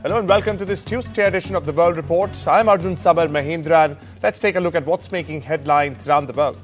Hello and welcome to this Tuesday edition of the World Report. I'm Arjun, Samar, Mahendran. Let's take a look at what's making headlines around the world.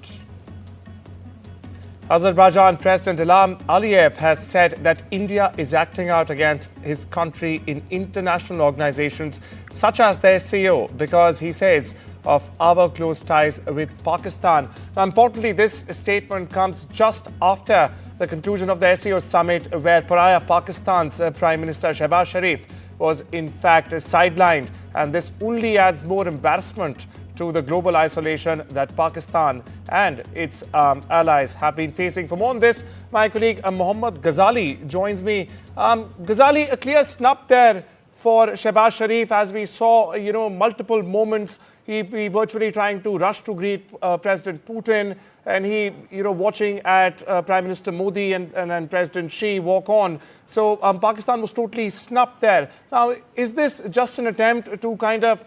Azerbaijan President Ilham Aliyev has said that India is acting out against his country in international organizations such as the SCO because he says of our close ties with Pakistan. Now, importantly, this statement comes just after the conclusion of the SCO summit where pariah Pakistan's Prime Minister Shehbaz Sharif was in fact sidelined, and this only adds more embarrassment to the global isolation that Pakistan and its allies have been facing. For more on this, my colleague Mohammad Ghazali joins me. Ghazali, a clear snub there for Shehbaz Sharif as we saw, multiple moments. He virtually trying to rush to greet President Putin, and he, watching at Prime Minister Modi and President Xi walk on. So Pakistan was totally snubbed there. Now, is this just an attempt to kind of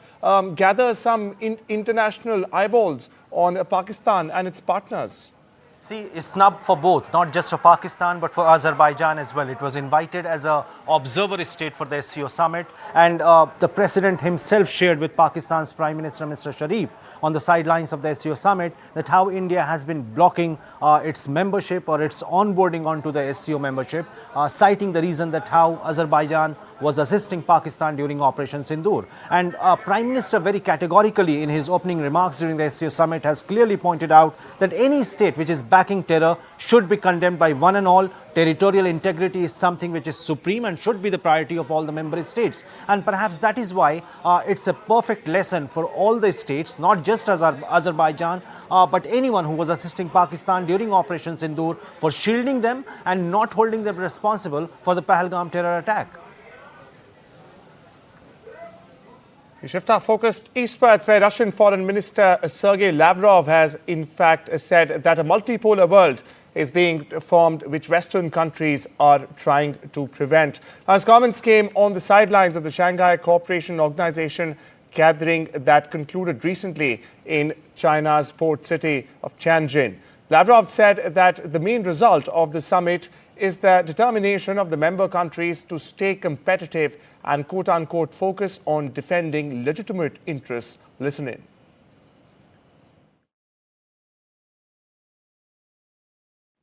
gather some international eyeballs on Pakistan and its partners? See, it's snub for both, not just for Pakistan, but for Azerbaijan as well. It was invited as an observer state for the SCO summit, and the president himself shared with Pakistan's Prime Minister, Mr. Sharif, on the sidelines of the SCO summit, that how India has been blocking its membership or its onboarding onto the SCO membership, citing the reason that how Azerbaijan was assisting Pakistan during Operation Sindoor. And Prime Minister very categorically in his opening remarks during the SCO summit has clearly pointed out that any state which is backing terror should be condemned by one and all. Territorial integrity is something which is supreme and should be the priority of all the member states. And perhaps that is why it's a perfect lesson for all the states, not just Azerbaijan, but anyone who was assisting Pakistan during Operation Sindoor, for shielding them and not holding them responsible for the Pahalgam terror attack. We shift our focus eastwards, where Russian Foreign Minister Sergei Lavrov has in fact said that a multipolar world is being formed, which Western countries are trying to prevent. His comments came on the sidelines of the Shanghai Cooperation Organization gathering that concluded recently in China's port city of Tianjin. Lavrov said that the main result of the summit is the determination of the member countries to stay competitive and quote-unquote focus on defending legitimate interests. Listen in.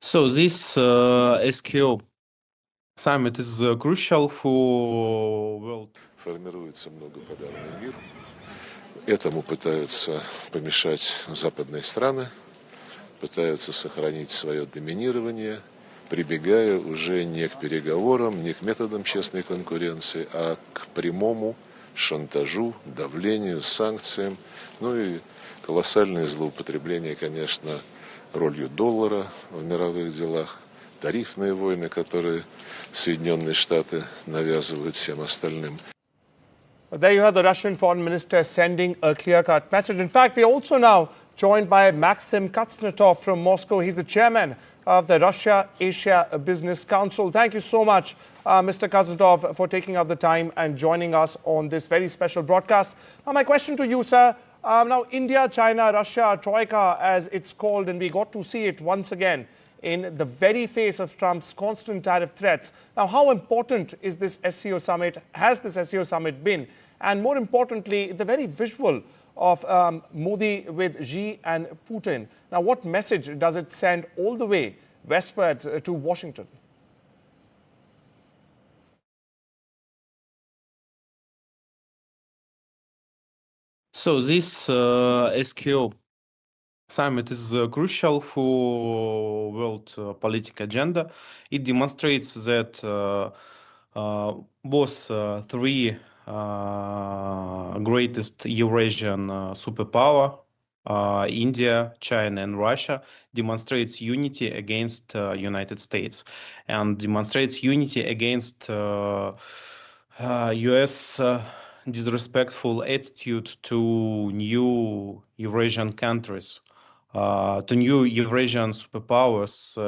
So this SKO summit is crucial for world. Формируется многополярный мир. Этому пытаются помешать западные страны, пытаются сохранить свое доминирование, прибегая уже не к переговорам, не к методам честной конкуренции, а к прямому шантажу, давлению, санкциям, и колоссальное злоупотребление, конечно, ролью доллара в мировых делах, тарифные войны, которые Соединенные Штаты навязывают всем остальным. There you have the Russian Foreign Minister sending a clear-cut message. In fact, we are also now joined by Maxim Kuznetsov from Moscow. He's the chairman of the Russia-Asia Business Council. Thank you so much, Mr. Kuznetsov, for taking out the time and joining us on this very special broadcast. Now, my question to you, sir. Now, India, China, Russia, Troika, as it's called, and we got to see it once again in the very face of Trump's constant tariff threats. Now, how important is this SCO summit? Has this SCO summit been? And more importantly, the very visual of Modi with Xi and Putin. Now, what message does it send all the way westwards to Washington? So this SKO summit is crucial for world political agenda. It demonstrates that both three greatest Eurasian superpower, India, China, and Russia, demonstrates unity against United States and demonstrates unity against U.S. disrespectful attitude to new Eurasian countries, to new Eurasian superpowers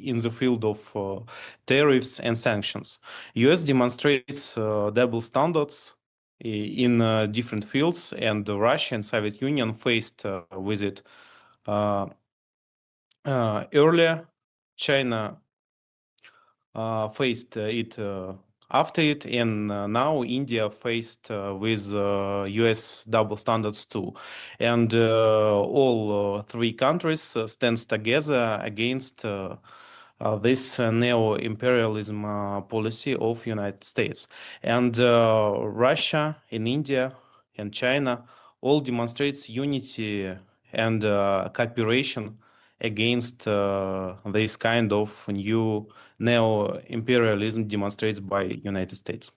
in the field of tariffs and sanctions. US demonstrates double standards in different fields, and Russia and Soviet Union faced with it earlier. China faced it after it, and now India faced with US double standards too, and all three countries stands together against this neo-imperialism policy of United States, and Russia and India and China all demonstrates unity and cooperation against this kind of new neo-imperialism demonstrated by United States.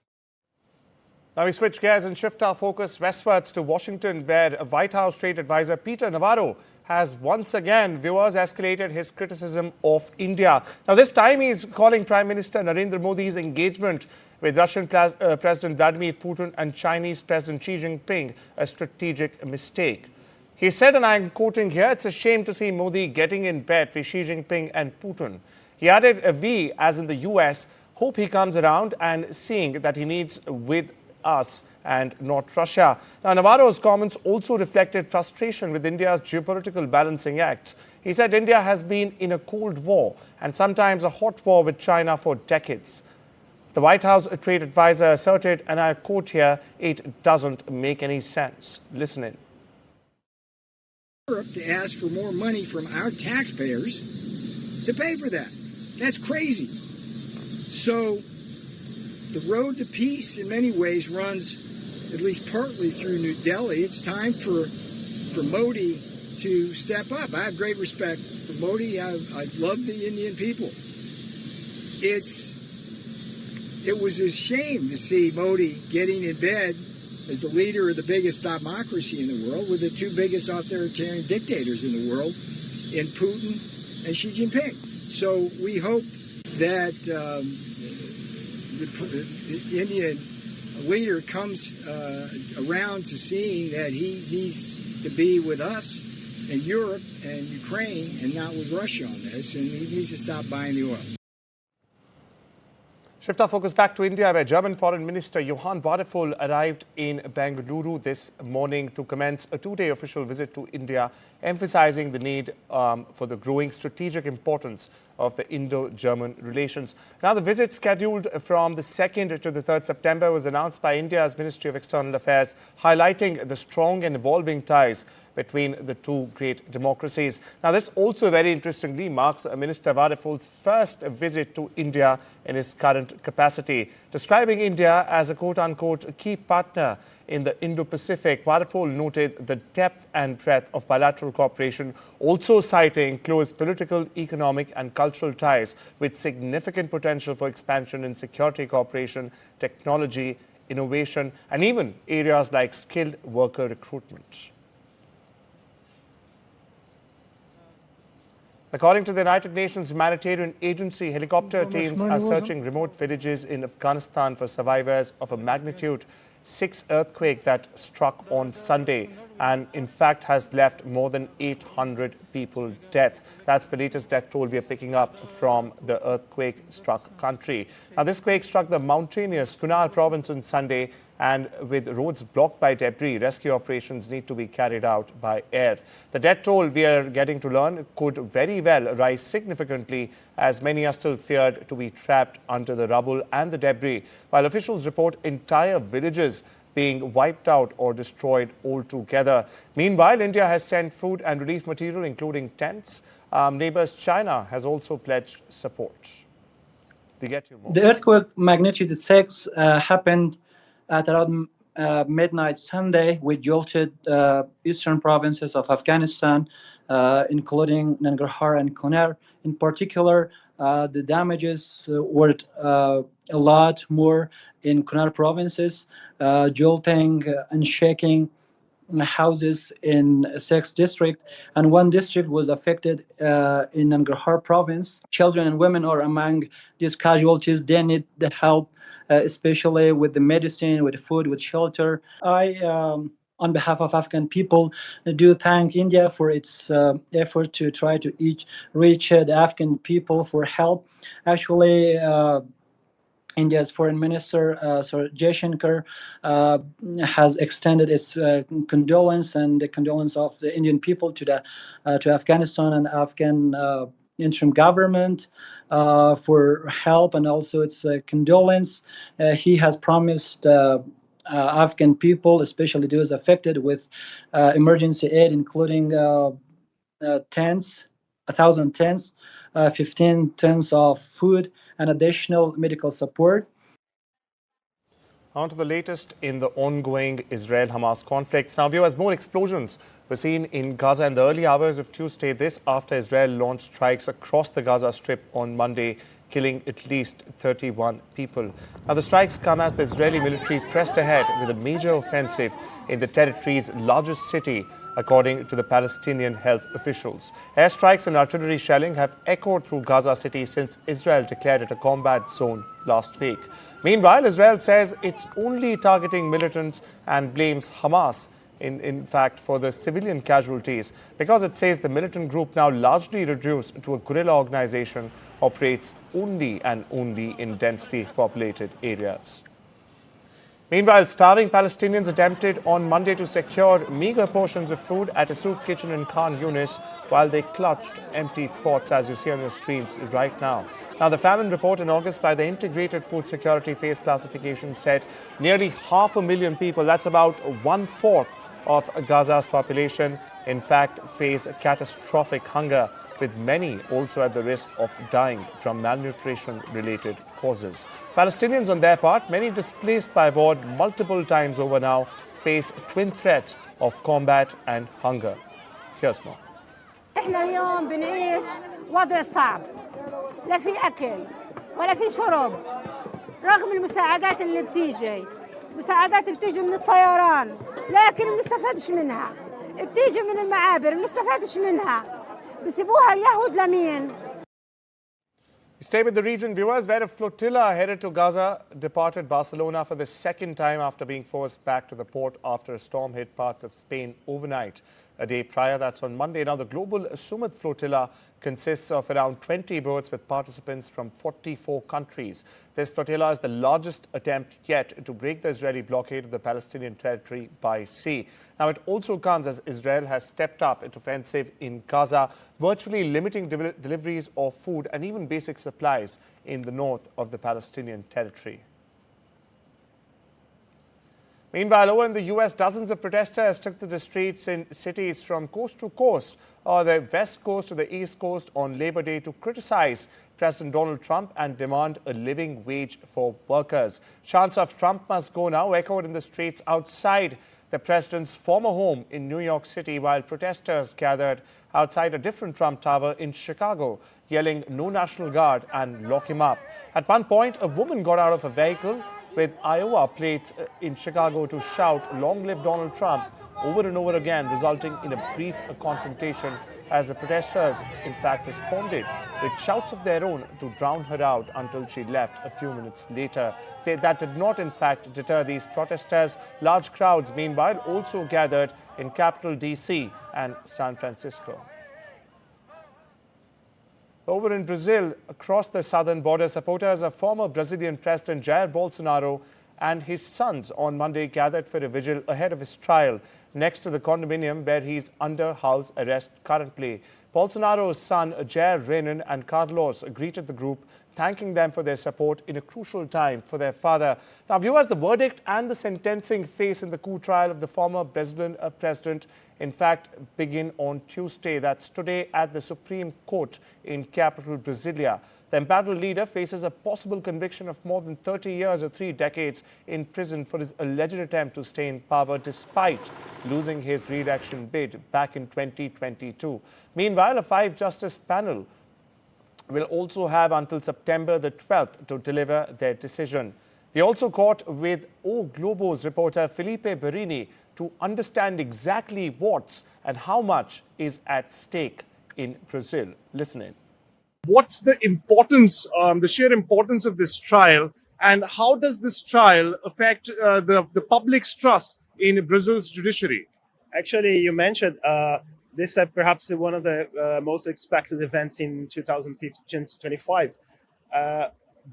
Now we switch gears and shift our focus westwards to Washington, where White House trade advisor Peter Navarro has once again, viewers, escalated his criticism of India. Now this time he's calling Prime Minister Narendra Modi's engagement with Russian President Vladimir Putin and Chinese President Xi Jinping a strategic mistake. He said, and I'm quoting here, "It's a shame to see Modi getting in bed with Xi Jinping and Putin." He added, "We, as in the US, hope he comes around and seeing that he needs with us and not Russia." Now, Navarro's comments also reflected frustration with India's geopolitical balancing act. He said India has been in a cold war and sometimes a hot war with China for decades. The White House trade advisor asserted, and I quote here, "It doesn't make any sense." Listen in. Europe to ask for more money from our taxpayers to pay for that. That's crazy. So the road to peace in many ways runs at least partly through New Delhi. It's time for Modi to step up. I have great respect for Modi. I love the Indian people. It was a shame to see Modi getting in bed as the leader of the biggest democracy in the world with the two biggest authoritarian dictators in the world, in Putin and Xi Jinping. So we hope that the Indian leader comes around to seeing that he needs to be with us and Europe and Ukraine and not with Russia on this, and he needs to stop buying the oil. Shift our focus back to India, where German Foreign Minister Johann Wadephul arrived in Bengaluru this morning to commence a two-day official visit to India, emphasizing the need for the growing strategic importance of the Indo-German relations. Now, the visit, scheduled from the 2nd to the 3rd September, was announced by India's Ministry of External Affairs, highlighting the strong and evolving ties between the two great democracies. Now, this also very interestingly marks Minister Wadephul's first visit to India in his current capacity. Describing India as a quote-unquote key partner in the Indo-Pacific, Wadephul noted the depth and breadth of bilateral cooperation, also citing close political, economic and cultural ties with significant potential for expansion in security cooperation, technology, innovation, and even areas like skilled worker recruitment. According to the United Nations Humanitarian Agency, helicopter teams are searching remote villages in Afghanistan for survivors of a magnitude 6 earthquake that struck on Sunday and in fact has left more than 800 people dead. That's the latest death toll we are picking up from the earthquake-struck country. Now, this quake struck the mountainous Kunar province on Sunday, and with roads blocked by debris, rescue operations need to be carried out by air. The death toll we are getting to learn could very well rise significantly, as many are still feared to be trapped under the rubble and the debris, while officials report entire villages being wiped out or destroyed altogether. Meanwhile, India has sent food and relief material, including tents. Neighbors China has also pledged support. We get you more. The earthquake magnitude 6 happened at around midnight Sunday, which jolted eastern provinces of Afghanistan, including Nangarhar and Kunar. In particular, the damages were a lot more in Kunar provinces, jolting and shaking houses in 6 districts, and 1 district was affected in Nangarhar province. Children and women are among these casualties. They need the help, especially with the medicine, with food, with shelter. I, on behalf of Afghan people, do thank India for its effort to try to reach the Afghan people for help. Actually, India's Foreign Minister, Jaishankar, has extended its condolence and the condolence of the Indian people to Afghanistan and Afghan interim government for help and also its condolence. He has promised Afghan people, especially those affected, with emergency aid, including tents, 1,000 tents, 15 tons of food, and additional medical support. On to the latest in the ongoing Israel-Hamas conflicts. Now, viewers, more explosions were seen in Gaza in the early hours of Tuesday. This after Israel launched strikes across the Gaza Strip on Monday, killing at least 31 people. Now, the strikes come as the Israeli military pressed ahead with a major offensive in the territory's largest city, according to the Palestinian health officials. Airstrikes and artillery shelling have echoed through Gaza City since Israel declared it a combat zone last week. Meanwhile, Israel says it's only targeting militants and blames Hamas, in fact, for the civilian casualties, because it says the militant group, now largely reduced to a guerrilla organization, operates only and only in densely populated areas. Meanwhile, starving Palestinians attempted on Monday to secure meager portions of food at a soup kitchen in Khan Yunis while they clutched empty pots, as you see on your screens right now. Now, the famine report in August by the Integrated Food Security Phase Classification said nearly 500,000 people, that's about 1/4 of Gaza's population, in fact, face catastrophic hunger, with many also at the risk of dying from malnutrition-related causes. Palestinians, on their part, many displaced by war multiple times over now, face twin threats of combat and hunger. Here's more. احنا اليوم بنعيش وضع صعب، لا في اكل ولا في شرب، رغم المساعدات اللي بتيجي. مساعدات بتيجي من الطيران، لكن ما بنستفادش منها. بتيجي من المعابر، ما بنستفادش منها. بيسيبوها اليهود لمين؟ Stay with the region, viewers, where a flotilla headed to Gaza departed Barcelona for the second time after being forced back to the port after a storm hit parts of Spain overnight. A day prior, that's on Monday. Now, the global Sumud flotilla consists of around 20 boats with participants from 44 countries. This flotilla is the largest attempt yet to break the Israeli blockade of the Palestinian territory by sea. Now, it also comes as Israel has stepped up its offensive in Gaza, virtually limiting deliveries of food and even basic supplies in the north of the Palestinian territory. Meanwhile, over in the U.S., dozens of protesters took to the streets in cities from coast to coast, or the west coast to the east coast, on Labor Day to criticize President Donald Trump and demand a living wage for workers. Chants of Trump must go now echoed in the streets outside the president's former home in New York City, while protesters gathered outside a different Trump tower in Chicago, yelling "No National Guard" and "Lock him up." At one point, a woman got out of a vehicle with Iowa plates in Chicago to shout "Long live Donald Trump" over and over again, resulting in a brief confrontation as the protesters, in fact, responded with shouts of their own to drown her out until she left a few minutes later. That did not, in fact, deter these protesters. Large crowds, meanwhile, also gathered in capital D.C. and San Francisco. Over in Brazil, across the southern border, supporters of former Brazilian President Jair Bolsonaro and his sons on Monday gathered for a vigil ahead of his trial next to the condominium where he's under house arrest currently. Bolsonaro's son, Jair Renan, and Carlos greeted the group, thanking them for their support in a crucial time for their father. Now, viewers, the verdict and the sentencing phase in the coup trial of the former Brazilian president, in fact, begin on Tuesday. That's today at the Supreme Court in capital Brasilia. The embattled leader faces a possible conviction of more than 30 years or 3 decades in prison for his alleged attempt to stay in power despite losing his re-election bid back in 2022. Meanwhile, a 5-justice panel will also have until September the 12th to deliver their decision. We also caught with O Globo's reporter Felipe Berini to understand exactly what's and how much is at stake in Brazil. Listen in. What's the importance, the sheer importance of this trial, and how does this trial affect the public's trust in Brazil's judiciary? Actually, you mentioned this is perhaps one of the most expected events in 2025.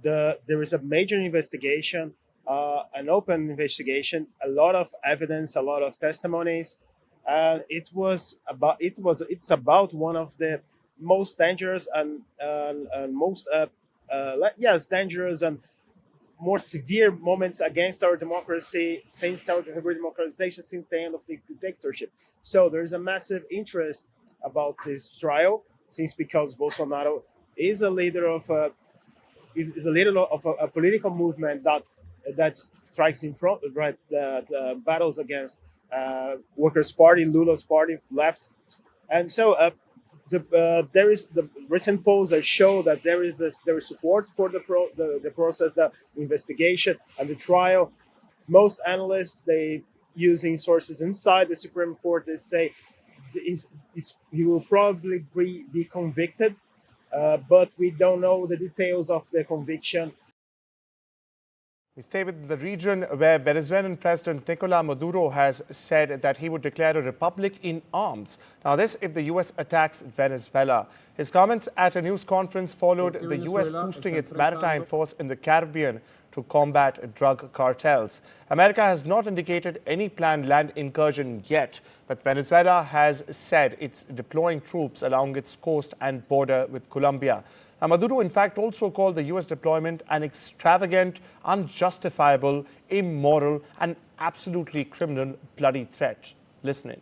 There is a major investigation, an open investigation, a lot of evidence, a lot of testimonies. It's about one of the most dangerous and most dangerous and more severe moments against our democracy since our democratization, since the end of the dictatorship. So there is a massive interest about this trial, since because Bolsonaro is a leader of a political movement that strikes in front, right, the battles against Workers' Party, Lula's party, left, and so there is the recent polls that show that there is support for the process, the investigation, and the trial. Most analysts, they using sources inside the Supreme Court, they say he will probably be convicted, but we don't know the details of the conviction. We stay with the region where Venezuelan President Nicolas Maduro has said that he would declare a republic in arms. Now this if the U.S. attacks Venezuela. His comments at a news conference followed the U.S. boosting its maritime force in the Caribbean to combat drug cartels. America has not indicated any planned land incursion yet, but Venezuela has said it's deploying troops along its coast and border with Colombia. Now, Maduro, in fact, also called the U.S. deployment an extravagant, unjustifiable, immoral, and absolutely criminal bloody threat. Listen in.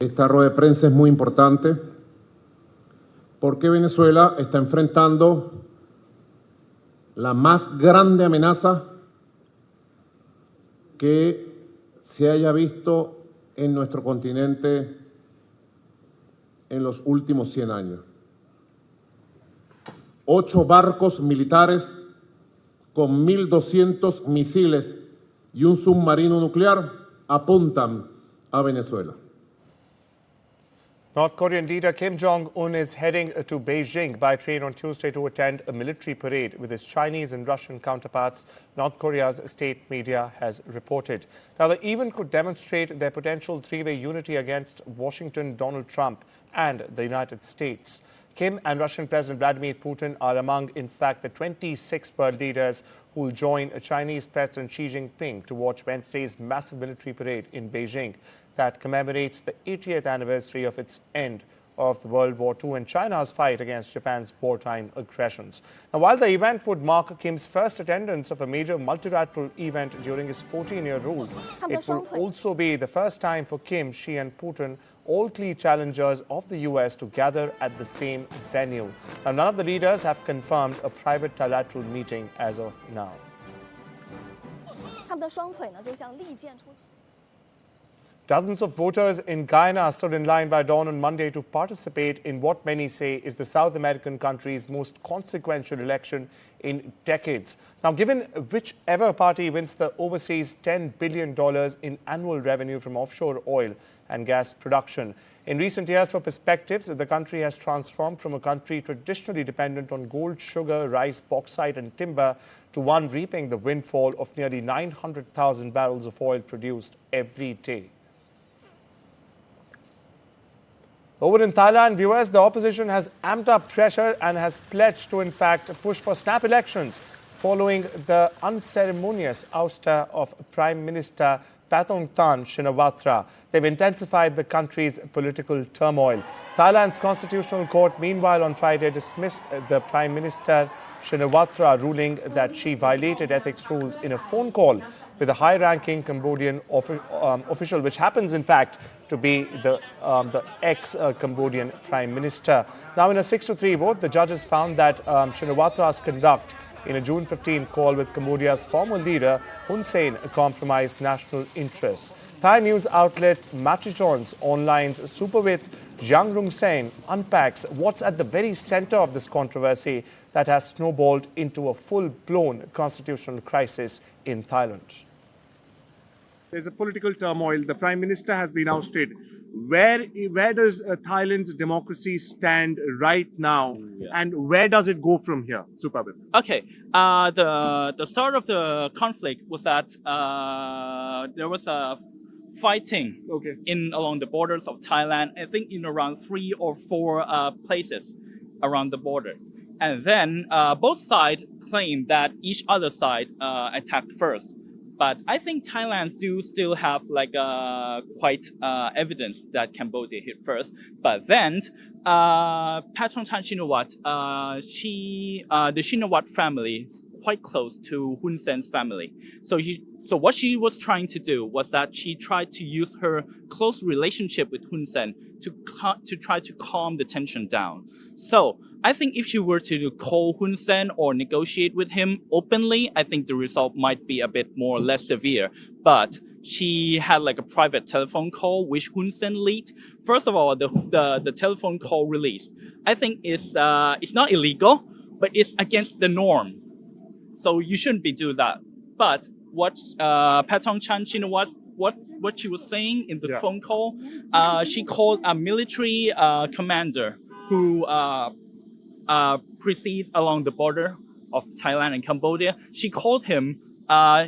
Esta rueda de prensa es muy importante porque Venezuela está enfrentando la más grande amenaza que se haya visto en nuestro continente en los últimos 100 años. 8 barcos militares con 1.200 misiles y un submarino nuclear apuntan a Venezuela. North Korean leader Kim Jong-un is heading to Beijing by train on Tuesday to attend a military parade with his Chinese and Russian counterparts, North Korea's state media has reported. Now, the event could demonstrate their potential three-way unity against Washington, Donald Trump, and the United States. Kim and Russian President Vladimir Putin are among, in fact, the 26 world leaders who will join Chinese President Xi Jinping to watch Wednesday's massive military parade in Beijing that commemorates the 80th anniversary of its end of World War II and China's fight against Japan's wartime aggressions. Now, while the event would mark Kim's first attendance of a major multilateral event during his 14-year rule, it will also be the first time for Kim, Xi and Putin, all key challengers of the U.S., to gather at the same venue. Now, none of the leaders have confirmed a private trilateral meeting as of now. Dozens of voters in Guyana stood in line by dawn on Monday to participate in what many say is the South American country's most consequential election in decades. Now, given whichever party wins the overseas $10 billion in annual revenue from offshore oil and gas production. In recent years, for perspectives, the country has transformed from a country traditionally dependent on gold, sugar, rice, bauxite and timber to one reaping the windfall of nearly 900,000 barrels of oil produced every day. Over in Thailand, viewers, the opposition has amped up pressure and has pledged to, in fact, push for snap elections following the unceremonious ouster of Prime Minister Paetongtarn Shinawatra. They've intensified the country's political turmoil. Thailand's constitutional court, meanwhile, on Friday dismissed the Prime Minister Shinawatra, ruling that she violated ethics rules in a phone call with a high-ranking Cambodian official, which happens, in fact, to be the ex-Cambodian Prime Minister. Now, in a 6-3 vote, the judges found that Shinawatra's conduct in a June 15 call with Cambodia's former leader, Hun Sen, compromised national interests. Thai news outlet Machichon's online's Superwith Jiang Rung Sen unpacks what's at the very center of this controversy that has snowballed into a full-blown constitutional crisis in Thailand. There's a political turmoil. The Prime Minister has been ousted. Where does Thailand's democracy stand right now, and where does it go from here? Supabit. Okay, the start of the conflict was that there was a fighting in along the borders of Thailand. I think in around 3 or 4 places around the border, and then both sides claimed that each other side attacked first. But I think Thailand do still have like quite evidence that Cambodia hit first. But then Patron Tan Shinawat, the Shinawat family quite close to Hun Sen's family. So what she was trying to do was that she tried to use her close relationship with Hun Sen to try to calm the tension down. So I think if she were to call Hun Sen or negotiate with him openly, I think the result might be a bit more less severe. But she had like a private telephone call which Hun Sen leaked. First of all, the telephone call released, I think it's not illegal, but it's against the norm. So you shouldn't be doing that. But what Patong Chan Shinawat, what she was saying in the phone call, she called a military commander who proceed along the border of Thailand and Cambodia. She called him,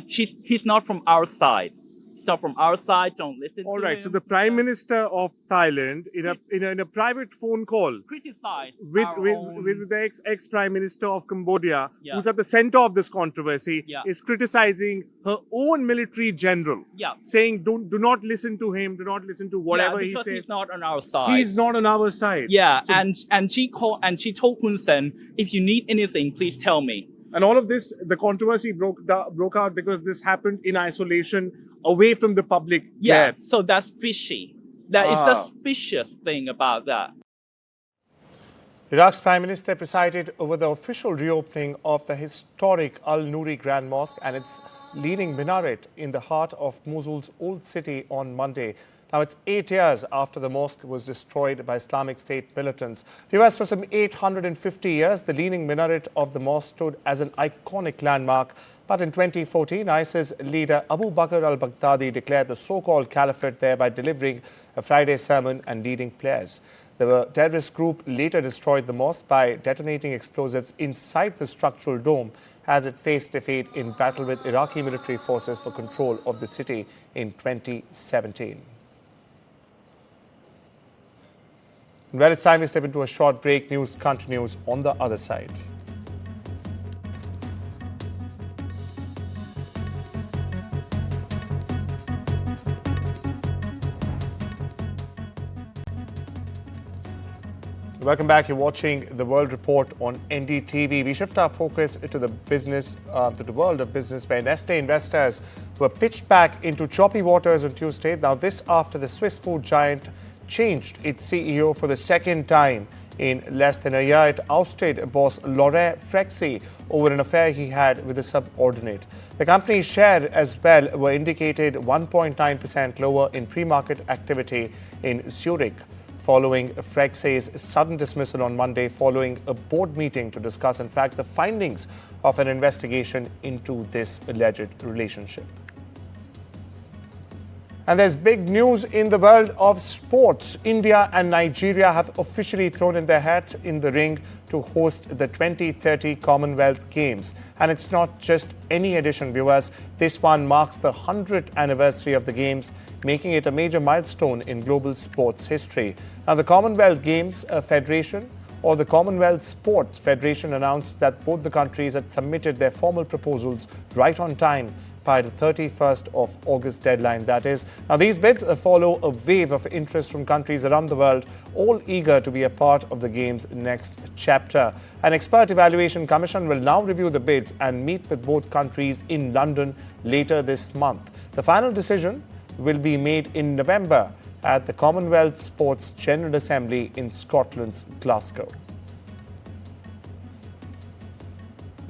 he's not from our side. He's not from our side, don't listen to him. All right, so the Prime Minister of Thailand, in a private phone call, criticized with the ex-Prime Minister of Cambodia, who's at the center of this controversy, is criticizing her own military general, saying do not listen to him, do not listen to whatever he says. He's not on our side. He's not on our side. Yeah, so, and she told Hun Sen, if you need anything, please tell me. And all of this, the controversy broke out because this happened in isolation, away from the public. Yeah, so that's fishy. That is the suspicious thing about that. Iraq's Prime Minister presided over the official reopening of the historic Al-Nouri Grand Mosque and its leaning minaret in the heart of Mosul's old city on Monday. Now, it's 8 years after the mosque was destroyed by Islamic State militants. Viewers, for some 850 years, the leaning minaret of the mosque stood as an iconic landmark. But in 2014, ISIS leader Abu Bakr al-Baghdadi declared the so-called caliphate there by delivering a Friday sermon and leading prayers. The terrorist group later destroyed the mosque by detonating explosives inside the structural dome as it faced defeat in battle with Iraqi military forces for control of the city in 2017. Well, it's time we step into a short break. News continues on the other side. Welcome back. You're watching The World Report on NDTV. We shift our focus to the business, to the world of business, where Nestle investors were pitched back into choppy waters on Tuesday. Now, this after the Swiss food giant changed its CEO for the second time in less than a year. It ousted boss Laurent Frexy over an affair he had with a subordinate. The company's share as well were indicated 1.9% lower in pre-market activity in Zurich, following Frexy's sudden dismissal on Monday following a board meeting to discuss, in fact, the findings of an investigation into this alleged relationship. And there's big news in the world of sports. India and Nigeria have officially thrown in their hats in the ring to host the 2030 Commonwealth Games. And it's not just any edition, viewers. This one marks the 100th anniversary of the Games, making it a major milestone in global sports history. Now, the Commonwealth Games Federation, or the Commonwealth Sports Federation, announced that both the countries had submitted their formal proposals right on time by the 31st of August deadline, that is. Now, these bids follow a wave of interest from countries around the world, all eager to be a part of the Games' next chapter. An expert evaluation commission will now review the bids and meet with both countries in London later this month. The final decision will be made in November at the Commonwealth Sports General Assembly in Scotland's Glasgow.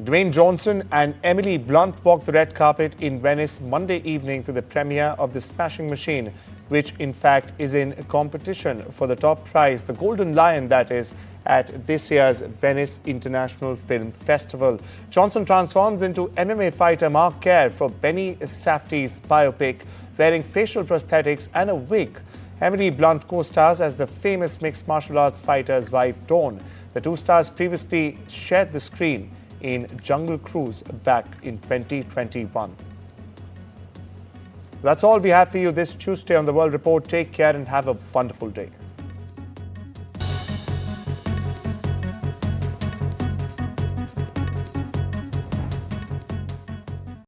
Dwayne Johnson and Emily Blunt walked the red carpet in Venice Monday evening to the premiere of The Smashing Machine, which in fact is in competition for the top prize, the Golden Lion, that is, at this year's Venice International Film Festival. Johnson transforms into MMA fighter Mark Kerr for Benny Safdie's biopic, wearing facial prosthetics and a wig. Emily Blunt co-stars as the famous mixed martial arts fighter's wife, Dawn. The two stars previously shared the screen in Jungle Cruise back in 2021. That's all we have for you this Tuesday on The World Report. Take care and have a wonderful day.